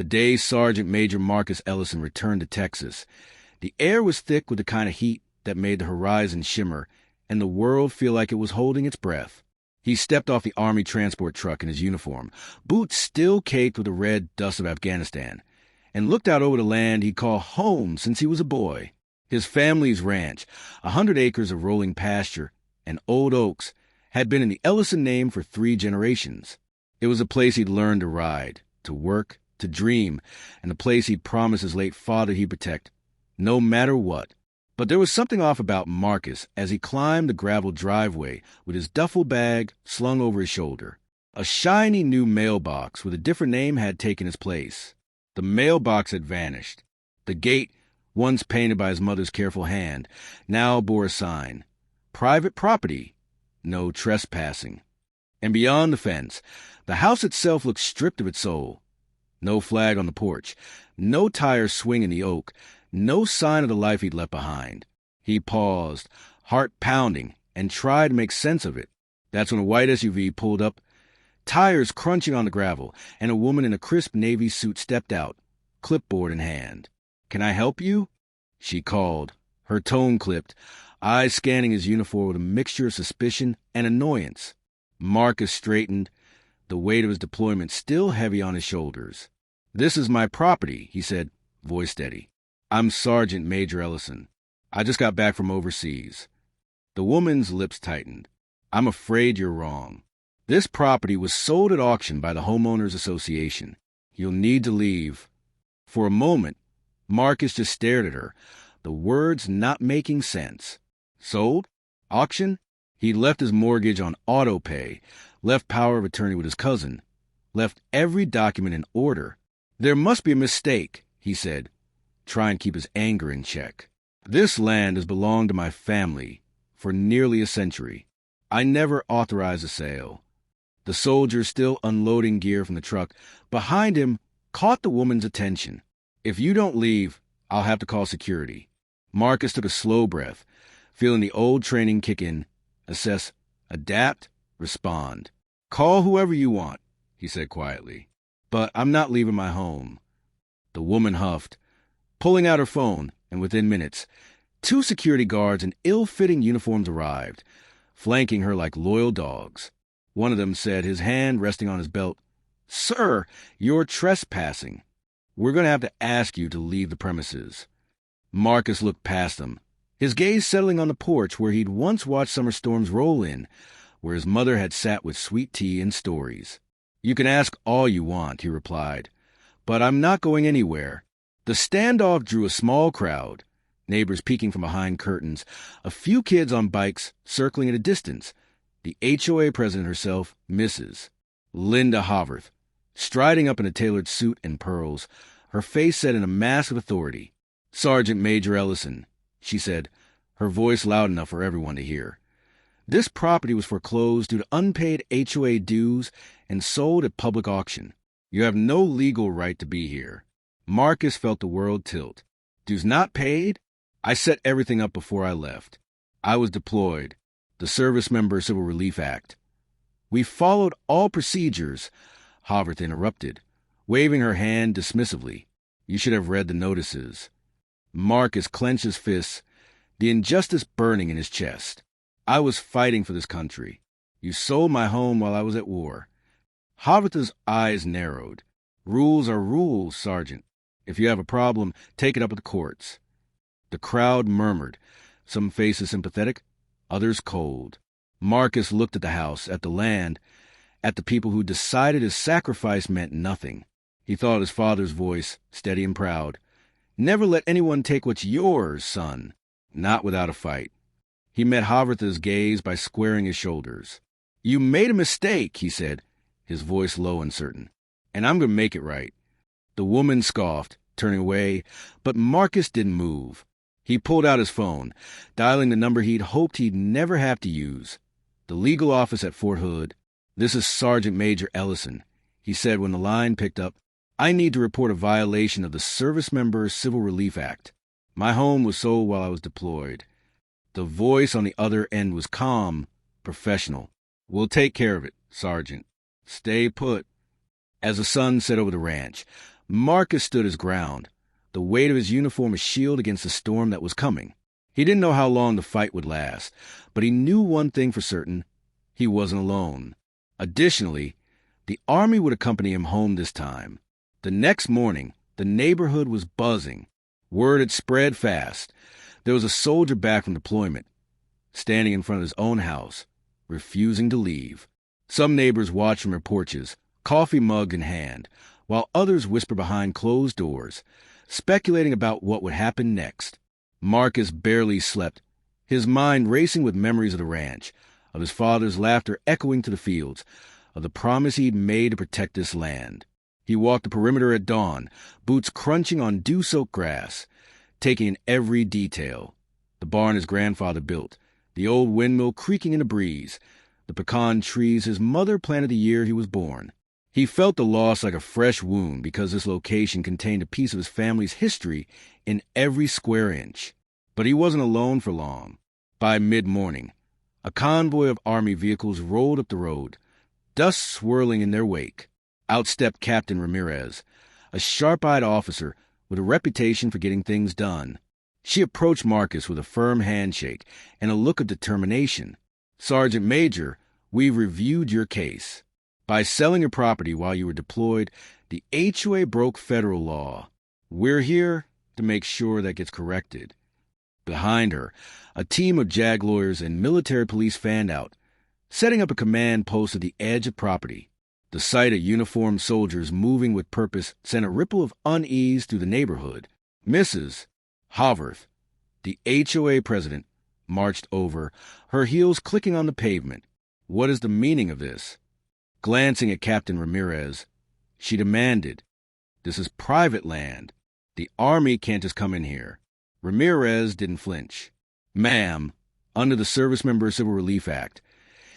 The day Sergeant Major Marcus Ellison returned to Texas, the air was thick with the kind of heat that made the horizon shimmer and the world feel like it was holding its breath. He stepped off the Army transport truck in his uniform, boots still caked with the red dust of Afghanistan, and looked out over the land he'd called home since he was a boy. His family's ranch, 100 acres of rolling pasture and old oaks, had been in the Ellison name for 3 generations. It was a place he'd learned to ride, to work, to dream, and a place he'd promised his late father he'd protect, no matter what. But there was something off about Marcus as he climbed the gravel driveway with his duffel bag slung over his shoulder. A shiny new mailbox with a different name had taken its place. The mailbox had vanished. The gate, once painted by his mother's careful hand, now bore a sign: private property, no trespassing. And beyond the fence, the house itself looked stripped of its soul. No flag on the porch, no tire swing in the oak, no sign of the life he'd left behind. He paused, heart pounding, and tried to make sense of it. That's when a white SUV pulled up, tires crunching on the gravel, and a woman in a crisp navy suit stepped out, clipboard in hand. "Can I help you?" she called, her tone clipped, eyes scanning his uniform with a mixture of suspicion and annoyance. Marcus straightened, the weight of his deployment still heavy on his shoulders. "This is my property," he said, voice steady. "I'm Sergeant Major Ellison. I just got back from overseas." The woman's lips tightened. "I'm afraid you're wrong. This property was sold at auction by the Homeowners Association. You'll need to leave." For a moment, Marcus just stared at her, the words not making sense. Sold? Auction? He'd left his mortgage on auto pay, left power of attorney with his cousin, left every document in order. "There must be a mistake," he said, trying to keep his anger in check. "This land has belonged to my family for nearly a century. I never authorized a sale." The soldier, still unloading gear from the truck behind him, caught the woman's attention. "If you don't leave, I'll have to call security." Marcus took a slow breath, feeling the old training kick in, assess, adapt, respond. "Call whoever you want," he said quietly. "But I'm not leaving my home." The woman huffed, pulling out her phone, and within minutes, 2 security guards in ill-fitting uniforms arrived, flanking her like loyal dogs. One of them said, his hand resting on his belt, "Sir, you're trespassing. We're going to have to ask you to leave the premises." Marcus looked past them, his gaze settling on the porch where he'd once watched summer storms roll in, where his mother had sat with sweet tea and stories. "You can ask all you want," he replied, "but I'm not going anywhere." The standoff drew a small crowd, neighbors peeking from behind curtains, a few kids on bikes circling at a distance, the HOA president herself, Mrs. Linda Haworth, striding up in a tailored suit and pearls, her face set in a mask of authority. "Sergeant Major Ellison," she said, her voice loud enough for everyone to hear. "This property was foreclosed due to unpaid HOA dues and sold at public auction. You have no legal right to be here." Marcus felt the world tilt. "Dues not paid? I set everything up before I left. I was deployed. The Service Member Civil Relief Act." "We followed all procedures," Haworth interrupted, waving her hand dismissively. "You should have read the notices." Marcus clenched his fists, the injustice burning in his chest. "I was fighting for this country. You sold my home while I was at war." Haworth's eyes narrowed. "Rules are rules, Sergeant. If you have a problem, take it up with the courts." The crowd murmured, some faces sympathetic, others cold. Marcus looked at the house, at the land, at the people who decided his sacrifice meant nothing. He thought his father's voice, steady and proud. "Never let anyone take what's yours, son. Not without a fight." He met Haworth's gaze by squaring his shoulders. "You made a mistake," he said, his voice low and certain, "and I'm going to make it right." The woman scoffed, turning away, but Marcus didn't move. He pulled out his phone, dialing the number he'd hoped he'd never have to use. "The legal office at Fort Hood. This is Sergeant Major Ellison," he said when the line picked up. "I need to report a violation of the Service Member Civil Relief Act. My home was sold while I was deployed." The voice on the other end was calm, professional. "We'll take care of it, Sergeant. Stay put." As the sun set over the ranch, Marcus stood his ground, the weight of his uniform a shield against the storm that was coming. He didn't know how long the fight would last, but he knew one thing for certain: he wasn't alone. Additionally, the Army would accompany him home this time. The next morning, the neighborhood was buzzing. Word had spread fast. There was a soldier back from deployment, standing in front of his own house, refusing to leave. Some neighbors watched from their porches, coffee mug in hand, while others whispered behind closed doors, speculating about what would happen next. Marcus barely slept, his mind racing with memories of the ranch, of his father's laughter echoing to the fields, of the promise he'd made to protect this land. He walked the perimeter at dawn, boots crunching on dew-soaked grass, taking in every detail. The barn his grandfather built, the old windmill creaking in the breeze, the pecan trees his mother planted the year he was born. He felt the loss like a fresh wound because this location contained a piece of his family's history in every square inch. But he wasn't alone for long. By mid-morning, a convoy of Army vehicles rolled up the road, dust swirling in their wake. Out stepped Captain Ramirez, a sharp-eyed officer with a reputation for getting things done. She approached Marcus with a firm handshake and a look of determination. "Sergeant Major, we've reviewed your case. By selling your property while you were deployed, the HOA broke federal law. We're here to make sure that gets corrected." Behind her, a team of JAG lawyers and military police fanned out, setting up a command post at the edge of property. The sight of uniformed soldiers moving with purpose sent a ripple of unease through the neighborhood. Mrs. Haworth, the HOA president, marched over, her heels clicking on the pavement. "What is the meaning of this?" Glancing at Captain Ramirez, she demanded, "This is private land. The Army can't just come in here." Ramirez didn't flinch. "Ma'am, under the Service Member Civil Relief Act,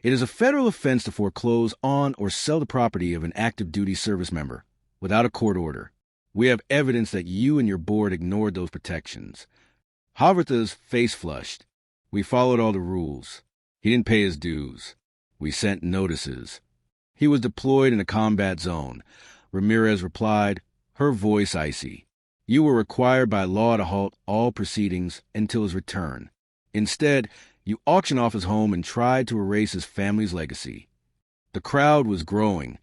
it is a federal offense to foreclose on or sell the property of an active duty service member without a court order. We have evidence that you and your board ignored those protections." Haworth's face flushed. "We followed all the rules. He didn't pay his dues. We sent notices." "He was deployed in a combat zone," Ramirez replied, her voice icy. "You were required by law to halt all proceedings until his return. Instead, you auctioned off his home and tried to erase his family's legacy." The crowd was growing,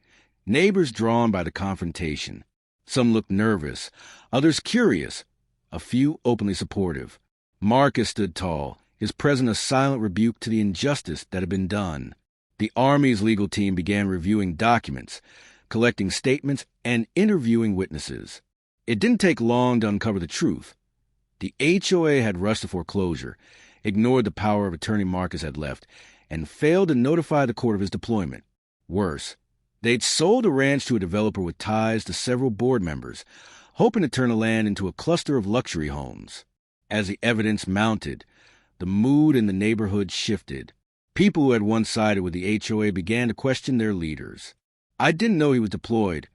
neighbors drawn by the confrontation. Some looked nervous, others curious, a few openly supportive. Marcus stood tall, his presence a silent rebuke to the injustice that had been done. The Army's legal team began reviewing documents, collecting statements, and interviewing witnesses. It didn't take long to uncover the truth. The HOA had rushed to foreclosure, ignored the power of attorney Marcus had left, and failed to notify the court of his deployment. Worse, they'd sold the ranch to a developer with ties to several board members, hoping to turn the land into a cluster of luxury homes. As the evidence mounted, the mood in the neighborhood shifted. People who had once sided with the HOA began to question their leaders. "I didn't know he was deployed,"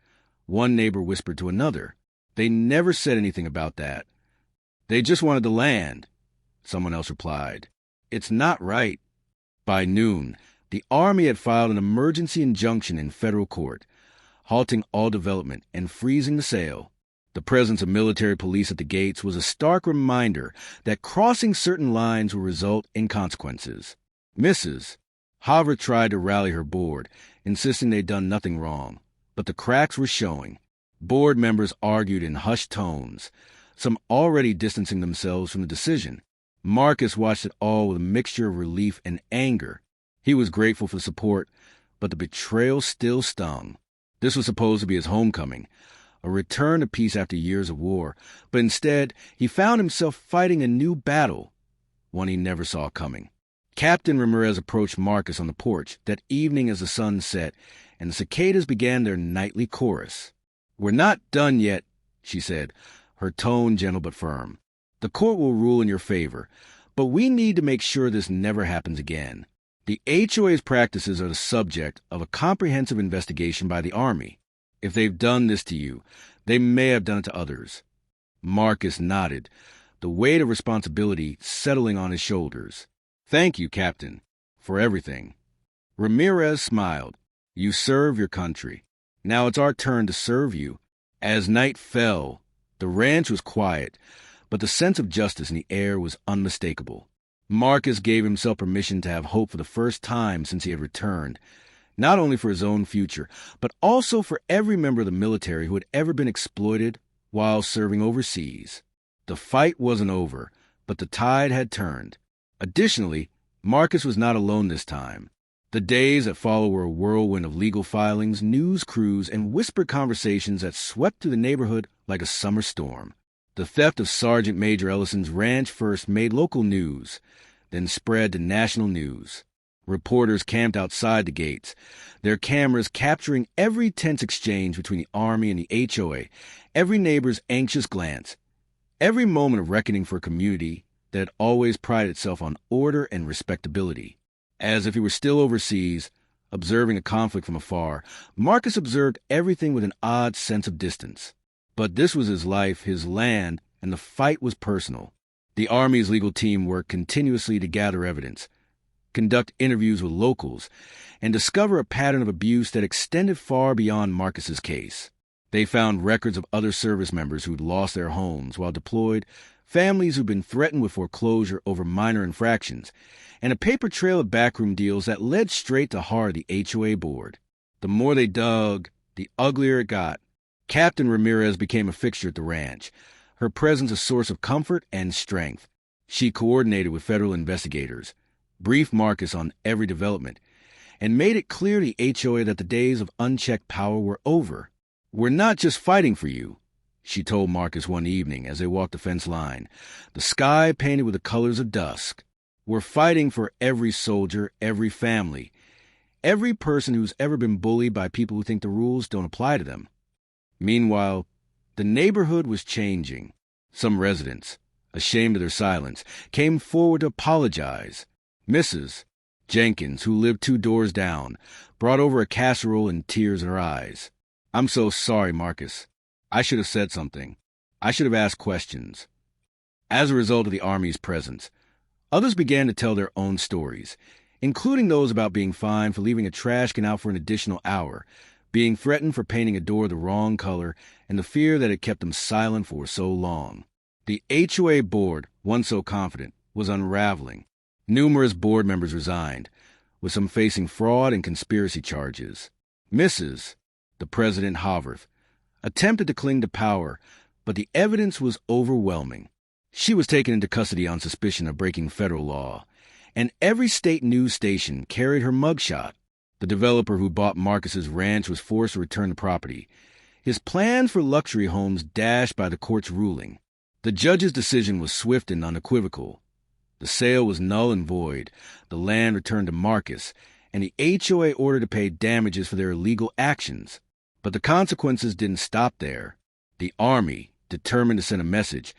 one neighbor whispered to another. "They never said anything about that." "They just wanted the land," someone else replied. "It's not right." By noon, the Army had filed an emergency injunction in federal court, halting all development and freezing the sale. The presence of military police at the gates was a stark reminder that crossing certain lines would result in consequences. Mrs. Haworth tried to rally her board, insisting they'd done nothing wrong, but the cracks were showing. Board members argued in hushed tones, some already distancing themselves from the decision. Marcus watched it all with a mixture of relief and anger. He was grateful for the support, but the betrayal still stung. This was supposed to be his homecoming, a return to peace after years of war, but instead he found himself fighting a new battle, one he never saw coming. Captain Ramirez approached Marcus on the porch that evening as the sun set, and the cicadas began their nightly chorus. "We're not done yet," she said, her tone gentle but firm. "The court will rule in your favor, but we need to make sure this never happens again. The HOA's practices are the subject of a comprehensive investigation by the Army. If they've done this to you, they may have done it to others." Marcus nodded, the weight of responsibility settling on his shoulders. "Thank you, Captain, for everything." Ramirez smiled. "You serve your country. Now it's our turn to serve you." As night fell, the ranch was quiet, but the sense of justice in the air was unmistakable. Marcus gave himself permission to have hope for the first time since he had returned, not only for his own future, but also for every member of the military who had ever been exploited while serving overseas. The fight wasn't over, but the tide had turned. Additionally, Marcus was not alone this time. The days that followed were a whirlwind of legal filings, news crews, and whispered conversations that swept through the neighborhood like a summer storm. The theft of Sergeant Major Ellison's ranch first made local news, then spread to national news. Reporters camped outside the gates, their cameras capturing every tense exchange between the Army and the HOA, every neighbor's anxious glance, every moment of reckoning for a community that had always prided itself on order and respectability. As if he were still overseas, observing a conflict from afar, Marcus observed everything with an odd sense of distance. But this was his life, his land, and the fight was personal. The Army's legal team worked continuously to gather evidence, conduct interviews with locals, and discover a pattern of abuse that extended far beyond Marcus's case. They found records of other service members who'd lost their homes while deployed, families who'd been threatened with foreclosure over minor infractions, and a paper trail of backroom deals that led straight to heart of the HOA board. The more they dug, the uglier it got. Captain Ramirez became a fixture at the ranch, her presence a source of comfort and strength. She coordinated with federal investigators, briefed Marcus on every development, and made it clear to the HOA that the days of unchecked power were over. "We're not just fighting for you," she told Marcus one evening as they walked the fence line, the sky painted with the colors of dusk. "We're fighting for every soldier, every family, every person who's ever been bullied by people who think the rules don't apply to them." Meanwhile, the neighborhood was changing. Some residents, ashamed of their silence, came forward to apologize. Mrs. Jenkins, who lived 2 doors down, brought over a casserole and tears in her eyes. "I'm so sorry, Marcus. I should have said something. I should have asked questions." As a result of the Army's presence, others began to tell their own stories, including those about being fined for leaving a trash can out for an additional hour, being threatened for painting a door the wrong color, and the fear that had kept them silent for so long. The HOA board, once so confident, was unraveling. Numerous board members resigned, with some facing fraud and conspiracy charges. Mrs. the President Haworth attempted to cling to power, but the evidence was overwhelming. She was taken into custody on suspicion of breaking federal law, and every state news station carried her mugshot. The developer who bought Marcus's ranch was forced to return the property, his plans for luxury homes dashed by the court's ruling. The judge's decision was swift and unequivocal. The sale was null and void, the land returned to Marcus, and the HOA ordered to pay damages for their illegal actions. But the consequences didn't stop there. The Army, determined to send a message,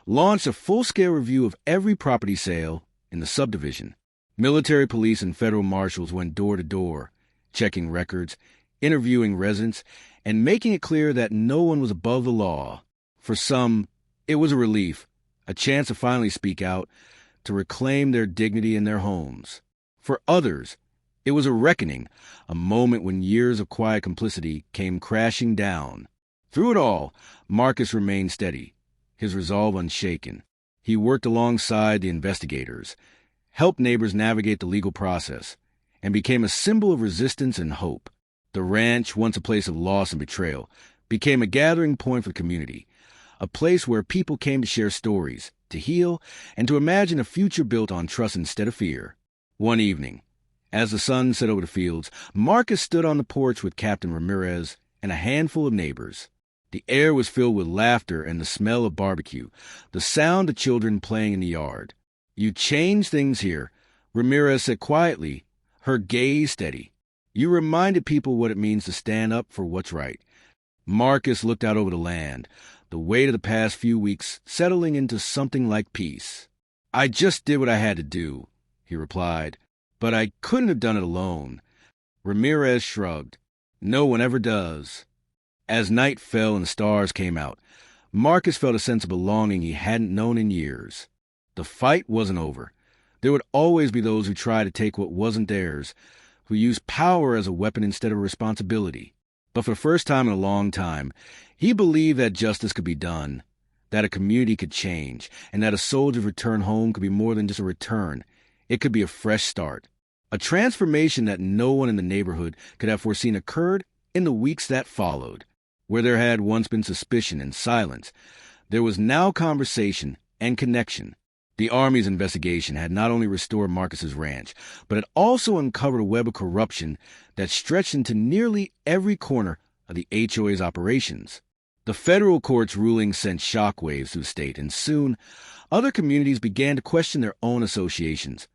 launched a full-scale review of every property sale in the subdivision. Military police and federal marshals went door to door, checking records, interviewing residents, and making it clear that no one was above the law. For some, it was a relief, a chance to finally speak out, to reclaim their dignity in their homes. For others, it was a reckoning, a moment when years of quiet complicity came crashing down. Through it all, Marcus remained steady, his resolve unshaken. He worked alongside the investigators, helped neighbors navigate the legal process, and became a symbol of resistance and hope. The ranch, once a place of loss and betrayal, became a gathering point for the community, a place where people came to share stories, to heal, and to imagine a future built on trust instead of fear. One evening, as the sun set over the fields, Marcus stood on the porch with Captain Ramirez and a handful of neighbors. The air was filled with laughter and the smell of barbecue, the sound of children playing in the yard. "You changed things here," Ramirez said quietly, her gaze steady. "You reminded people what it means to stand up for what's right." Marcus looked out over the land, the weight of the past few weeks settling into something like peace. "I just did what I had to do," he replied, "but I couldn't have done it alone." Ramirez shrugged. "No one ever does." As night fell and the stars came out, Marcus felt a sense of belonging he hadn't known in years. The fight wasn't over. There would always be those who tried to take what wasn't theirs, who used power as a weapon instead of responsibility. But for the first time in a long time, he believed that justice could be done, that a community could change, and that a soldier's return home could be more than just a return. It could be a fresh start. A transformation that no one in the neighborhood could have foreseen occurred in the weeks that followed. Where there had once been suspicion and silence, there was now conversation and connection. The Army's investigation had not only restored Marcus's ranch, but it also uncovered a web of corruption that stretched into nearly every corner of the HOA's operations. The federal court's ruling sent shockwaves through the state, and soon other communities began to question their own associations,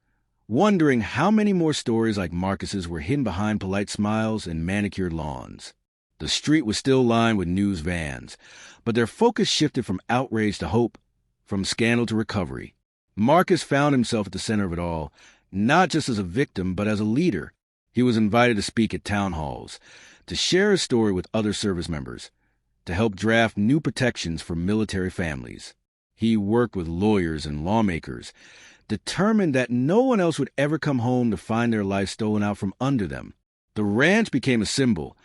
wondering how many more stories like Marcus's were hidden behind polite smiles and manicured lawns. The street was still lined with news vans, but their focus shifted from outrage to hope, from scandal to recovery. Marcus found himself at the center of it all, not just as a victim, but as a leader. He was invited to speak at town halls, to share his story with other service members, to help draft new protections for military families. He worked with lawyers and lawmakers, determined that no one else would ever come home to find their life stolen out from under them. The ranch became a symbol,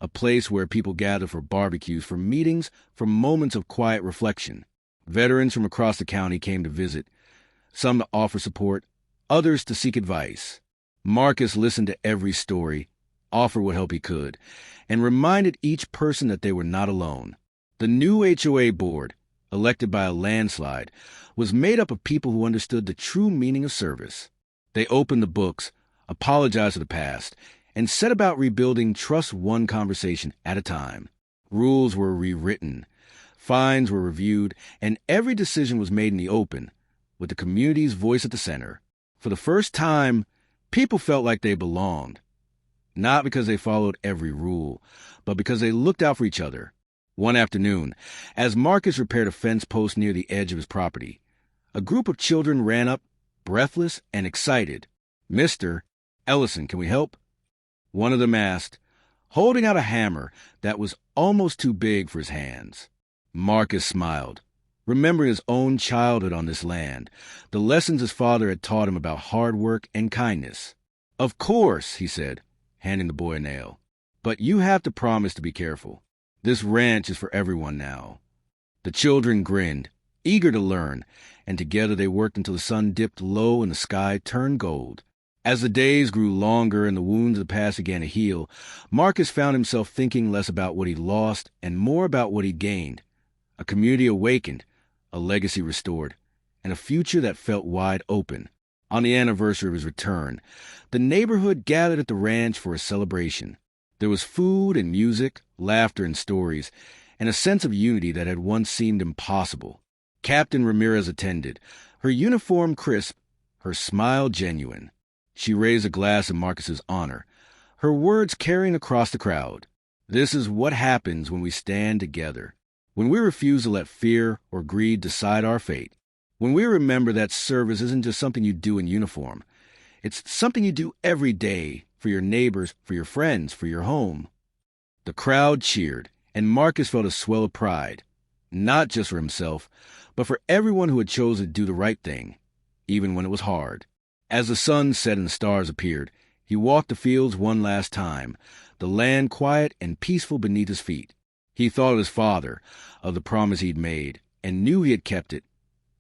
a place where people gathered for barbecues, for meetings, for moments of quiet reflection. Veterans from across the county came to visit, some to offer support, others to seek advice. Marcus listened to every story, offered what help he could, and reminded each person that they were not alone. The new HOA board, elected by a landslide, was made up of people who understood the true meaning of service. They opened the books, apologized for the past, and set about rebuilding trust one conversation at a time. Rules were rewritten, fines were reviewed, and every decision was made in the open, with the community's voice at the center. For the first time, people felt like they belonged, not because they followed every rule, but because they looked out for each other. One afternoon, as Marcus repaired a fence post near the edge of his property, a group of children ran up, breathless and excited. "Mr. Ellison, can we help?" One of them asked, holding out a hammer that was almost too big for his hands. Marcus smiled, remembering his own childhood on this land, the lessons his father had taught him about hard work and kindness. "Of course," he said, handing the boy a nail. "But you have to promise to be careful. This ranch is for everyone now." The children grinned, eager to learn, and together they worked until the sun dipped low and the sky turned gold. As the days grew longer and the wounds of the past began to heal, Marcus found himself thinking less about what he'd lost and more about what he'd gained. A community awakened, a legacy restored, and a future that felt wide open. On the anniversary of his return, the neighborhood gathered at the ranch for a celebration. There was food and music, laughter and stories, and a sense of unity that had once seemed impossible. Captain Ramirez attended, her uniform crisp, her smile genuine. She raised a glass in Marcus's honor, her words carrying across the crowd. "This is what happens when we stand together, when we refuse to let fear or greed decide our fate, when we remember that service isn't just something you do in uniform. It's something you do every day, for your neighbors, for your friends, for your home." The crowd cheered, and Marcus felt a swell of pride, not just for himself, but for everyone who had chosen to do the right thing, even when it was hard. As the sun set and the stars appeared, he walked the fields one last time, the land quiet and peaceful beneath his feet. He thought of his father, of the promise he'd made, and knew he had kept it,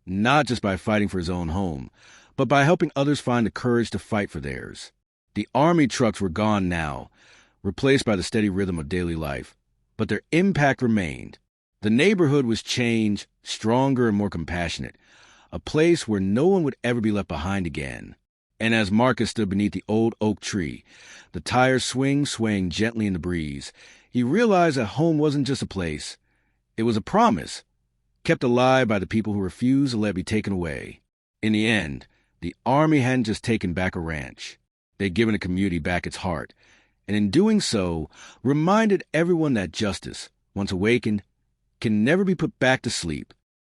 not just by fighting for his own home, but by helping others find the courage to fight for theirs. The army trucks were gone now, replaced by the steady rhythm of daily life, but their impact remained. The neighborhood was changed, stronger and more compassionate, a place where no one would ever be left behind again. And as Marcus stood beneath the old oak tree, the tires swaying gently in the breeze, he realized that home wasn't just a place. It was a promise, kept alive by the people who refused to let it be taken away. In the end, the Army hadn't just taken back a ranch. They'd given a community back its heart, and in doing so, reminded everyone that justice, once awakened, can never be put back to sleep.